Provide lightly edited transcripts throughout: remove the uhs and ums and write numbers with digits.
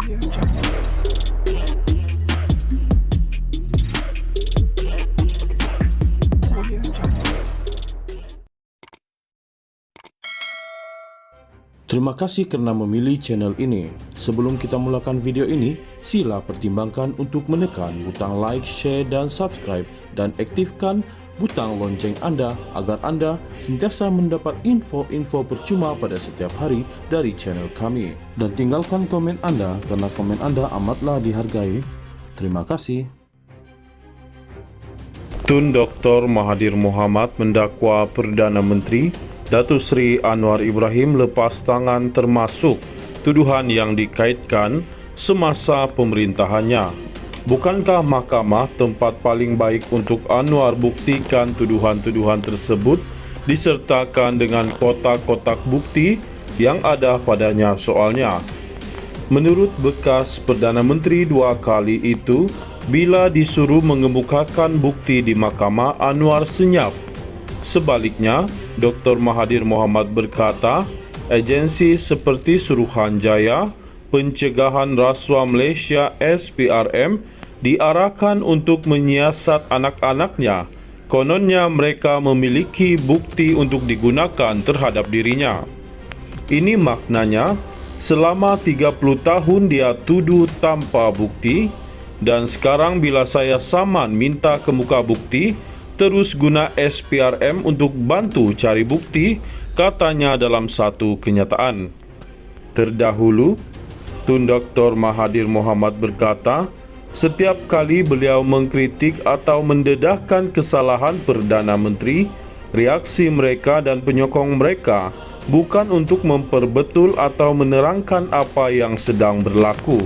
Terima kasih kerana memilih channel ini. Sebelum kita mulakan video ini, sila pertimbangkan untuk menekan butang like, share dan subscribe dan aktifkan butang lonceng anda agar anda sentiasa mendapat info-info percuma pada setiap hari dari channel kami. Dan tinggalkan komen anda kerana komen anda amatlah dihargai. Terima kasih. Tun Dr. Mahathir Mohamad mendakwa Perdana Menteri Datuk Seri Anwar Ibrahim lepas tangan termasuk tuduhan yang dikaitkan semasa pemerintahannya. Bukankah mahkamah tempat paling baik untuk Anwar buktikan tuduhan-tuduhan tersebut disertakan dengan kotak-kotak bukti yang ada padanya soalnya? Menurut bekas Perdana Menteri dua kali itu, bila disuruh mengemukakan bukti di mahkamah, Anwar senyap. Sebaliknya, Dr. Mahathir Mohamad berkata, agensi seperti Suruhanjaya Pencegahan Rasuah Malaysia SPRM diarahkan untuk menyiasat anak-anaknya. Kononnya mereka memiliki bukti untuk digunakan terhadap dirinya. Ini maknanya, selama 30 tahun dia tuduh tanpa bukti, dan sekarang bila saya saman minta kemuka bukti, terus guna SPRM untuk bantu cari bukti, katanya dalam satu kenyataan. Terdahulu, Tun Dr. Mahathir Mohamad berkata, setiap kali beliau mengkritik atau mendedahkan kesalahan Perdana Menteri, reaksi mereka dan penyokong mereka bukan untuk memperbetul atau menerangkan apa yang sedang berlaku.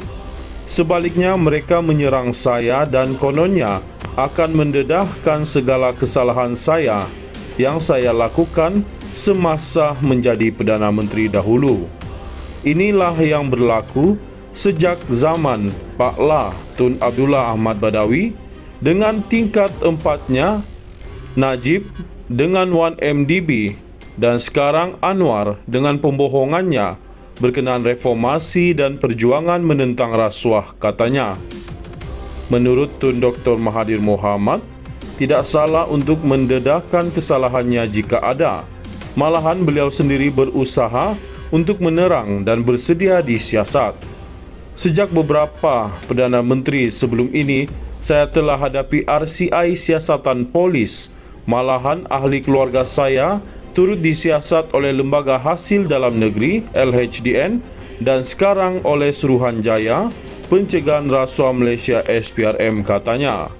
Sebaliknya, mereka menyerang saya dan kononnya akan mendedahkan segala kesalahan saya yang saya lakukan semasa menjadi Perdana Menteri dahulu. Inilah yang berlaku sejak zaman Pak La Tun Abdullah Ahmad Badawi dengan tingkat 4-nya, Najib dengan 1MDB dan sekarang Anwar dengan pembohongannya berkenaan reformasi dan perjuangan menentang rasuah, katanya. Menurut Tun Dr. Mahathir Mohamad, tidak salah untuk mendedahkan kesalahannya jika ada. Malahan beliau sendiri berusaha untuk menerang dan bersedia disiasat. Sejak beberapa Perdana Menteri sebelum ini, saya telah hadapi RCI siasatan polis. Malahan ahli keluarga saya turut disiasat oleh Lembaga Hasil Dalam Negeri LHDN dan sekarang oleh Suruhanjaya Pencegahan Rasuah Malaysia SPRM, katanya.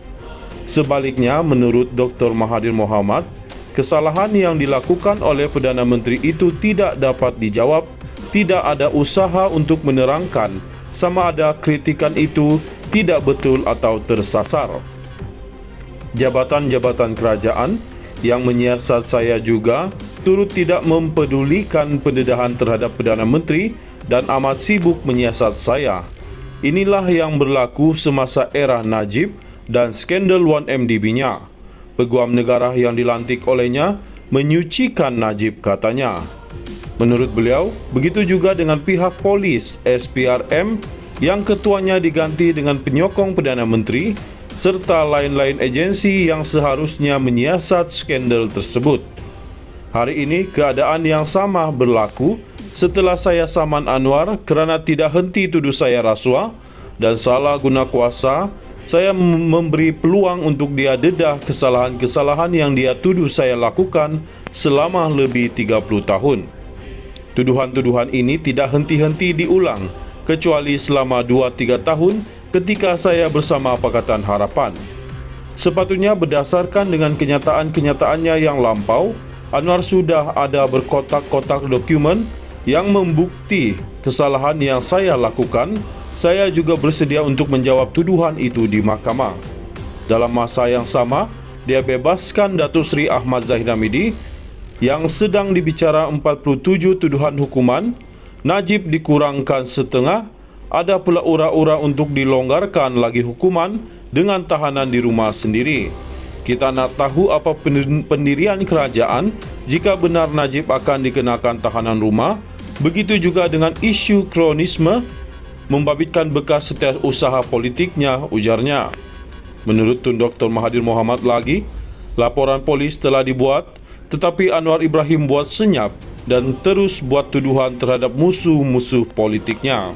Sebaliknya, menurut Dr. Mahathir Mohamad, kesalahan yang dilakukan oleh Perdana Menteri itu tidak dapat dijawab, tidak ada usaha untuk menerangkan sama ada kritikan itu tidak betul atau tersasar. Jabatan-jabatan kerajaan yang menyiasat saya juga turut tidak mempedulikan pendedahan terhadap Perdana Menteri dan amat sibuk menyiasat saya. Inilah yang berlaku semasa era Najib dan skandal 1MDB-nya. Peguam negara yang dilantik olehnya menyucikan Najib, katanya. Menurut beliau, begitu juga dengan pihak polis SPRM yang ketuanya diganti dengan penyokong Perdana Menteri serta lain-lain agensi yang seharusnya menyiasat skandal tersebut. Hari ini keadaan yang sama berlaku setelah saya saman Anwar kerana tidak henti tuduh saya rasuah dan salah guna kuasa. Saya memberi peluang untuk dia dedah kesalahan-kesalahan yang dia tuduh saya lakukan selama lebih 30 tahun. Tuduhan-tuduhan ini tidak henti-henti diulang, kecuali selama 2-3 tahun ketika saya bersama Pakatan Harapan. Sepatutnya berdasarkan dengan kenyataan-kenyataannya yang lampau, Anwar sudah ada berkotak-kotak dokumen yang membukti kesalahan yang saya lakukan. Saya juga bersedia untuk menjawab tuduhan itu di mahkamah. Dalam masa yang sama, dia bebaskan Datuk Seri Ahmad Zahid Hamidi yang sedang dibicara 47 tuduhan hukuman. Najib dikurangkan setengah. Ada pula ura-ura untuk dilonggarkan lagi hukuman dengan tahanan di rumah sendiri. Kita nak tahu apa pendirian kerajaan jika benar Najib akan dikenakan tahanan rumah. Begitu juga dengan isu kronisme membabitkan bekas setiausaha politiknya, ujarnya. Menurut Tun Dr. Mahathir Mohamad lagi, laporan polis telah dibuat, tetapi Anwar Ibrahim buat senyap dan terus buat tuduhan terhadap musuh-musuh politiknya.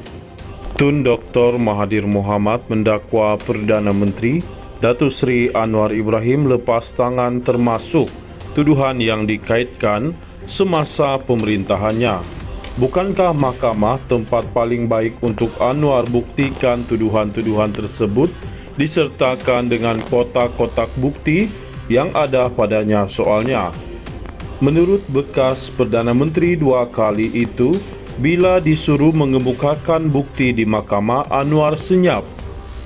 Tun Dr. Mahathir Mohamad mendakwa Perdana Menteri Datuk Seri Anwar Ibrahim lepas tangan termasuk tuduhan yang dikaitkan semasa pemerintahannya. Bukankah mahkamah tempat paling baik untuk Anwar buktikan tuduhan-tuduhan tersebut disertakan dengan kotak-kotak bukti yang ada padanya soalnya? Menurut bekas Perdana Menteri dua kali itu, bila disuruh mengemukakan bukti di mahkamah, Anwar senyap.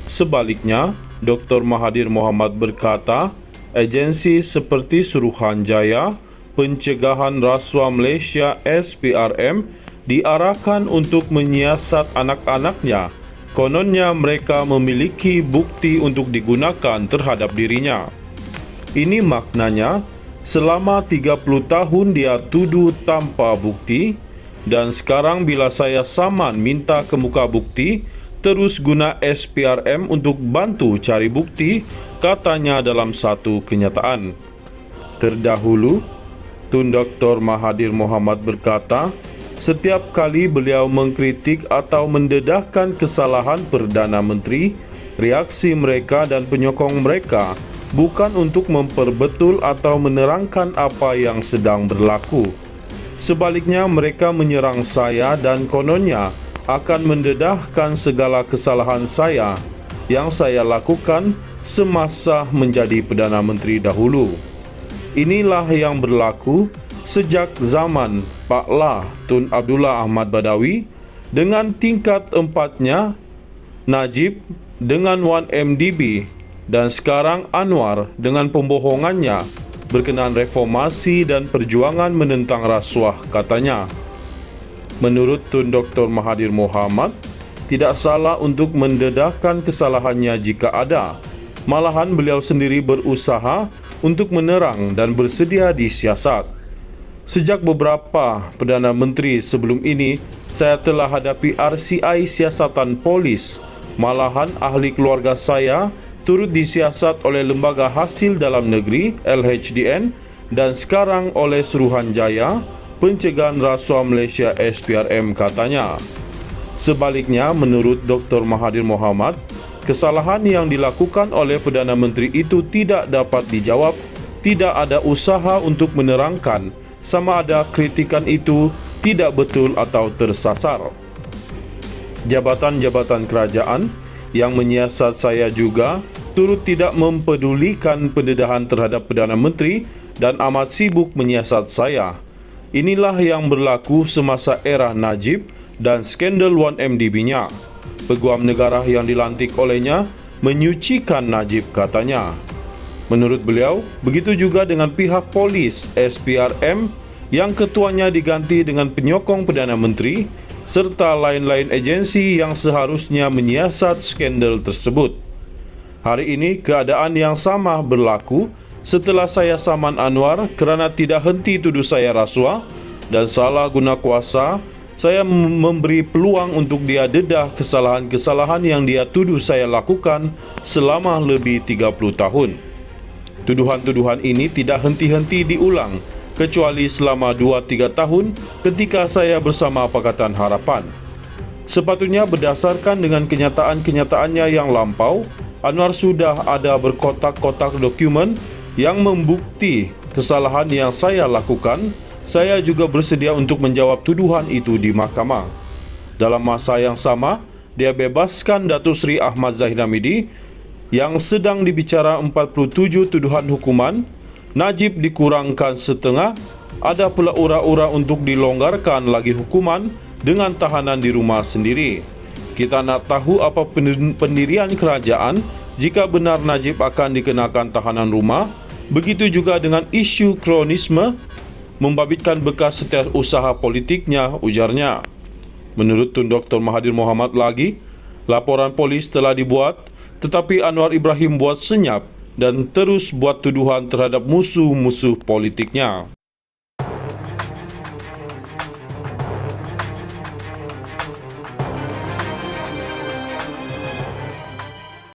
Sebaliknya, Dr. Mahathir Mohamad berkata, agensi seperti Suruhanjaya Pencegahan Rasuah Malaysia SPRM diarahkan untuk menyiasat anak-anaknya. Kononnya mereka memiliki bukti untuk digunakan terhadap dirinya. Ini maknanya, selama 30 tahun dia tuduh tanpa bukti, dan sekarang bila saya saman minta kemuka bukti, terus guna SPRM untuk bantu cari bukti, katanya dalam satu kenyataan. Terdahulu, Tun Dr. Mahathir Mohamad berkata, setiap kali beliau mengkritik atau mendedahkan kesalahan Perdana Menteri, reaksi mereka dan penyokong mereka bukan untuk memperbetul atau menerangkan apa yang sedang berlaku. Sebaliknya, mereka menyerang saya dan kononnya akan mendedahkan segala kesalahan saya yang saya lakukan semasa menjadi Perdana Menteri dahulu. Inilah yang berlaku sejak zaman Pak La Tun Abdullah Ahmad Badawi dengan tingkat 4-nya, Najib dengan 1MDB, dan sekarang Anwar dengan pembohongannya berkenaan reformasi dan perjuangan menentang rasuah, katanya. Menurut Tun Dr. Mahathir Mohamad, tidak salah untuk mendedahkan kesalahannya jika ada. Malahan beliau sendiri berusaha untuk menerang dan bersedia disiasat. Sejak beberapa Perdana Menteri sebelum ini, saya telah hadapi RCI siasatan polis. Malahan ahli keluarga saya turut disiasat oleh Lembaga Hasil Dalam Negeri LHDN dan sekarang oleh Suruhanjaya Pencegahan Rasuah Malaysia SPRM, katanya. Sebaliknya, menurut Dr. Mahathir Mohamad, kesalahan yang dilakukan oleh Perdana Menteri itu tidak dapat dijawab, tidak ada usaha untuk menerangkan sama ada kritikan itu tidak betul atau tersasar. Jabatan-jabatan kerajaan yang menyiasat saya juga turut tidak mempedulikan pendedahan terhadap Perdana Menteri dan amat sibuk menyiasat saya. Inilah yang berlaku semasa era Najib dan skandal 1MDB-nya. Peguam negara yang dilantik olehnya menyucikan Najib, katanya. Menurut beliau, begitu juga dengan pihak polis SPRM yang ketuanya diganti dengan penyokong Perdana Menteri serta lain-lain agensi yang seharusnya menyiasat skandal tersebut. Hari ini keadaan yang sama berlaku setelah saya saman Anwar kerana tidak henti tuduh saya rasuah dan salah guna kuasa. Saya memberi peluang untuk dia dedah kesalahan-kesalahan yang dia tuduh saya lakukan selama lebih 30 tahun. Tuduhan-tuduhan ini tidak henti-henti diulang, kecuali selama 2-3 tahun ketika saya bersama Pakatan Harapan. Sepatutnya berdasarkan dengan kenyataan-kenyataannya yang lampau, Anwar sudah ada berkotak-kotak dokumen yang membukti kesalahan yang saya lakukan. Saya juga bersedia untuk menjawab tuduhan itu di mahkamah. Dalam masa yang sama, dia bebaskan Datuk Seri Ahmad Zahid Hamidi yang sedang dibicara 47 tuduhan hukuman. Najib dikurangkan setengah. Ada pula ura-ura untuk dilonggarkan lagi hukuman dengan tahanan di rumah sendiri. Kita nak tahu apa pendirian kerajaan jika benar Najib akan dikenakan tahanan rumah. Begitu juga dengan isu kronisme membabitkan bekas setiausaha politiknya, ujarnya. Menurut Tun Dr. Mahathir Mohamad lagi, laporan polis telah dibuat, tetapi Anwar Ibrahim buat senyap dan terus buat tuduhan terhadap musuh-musuh politiknya.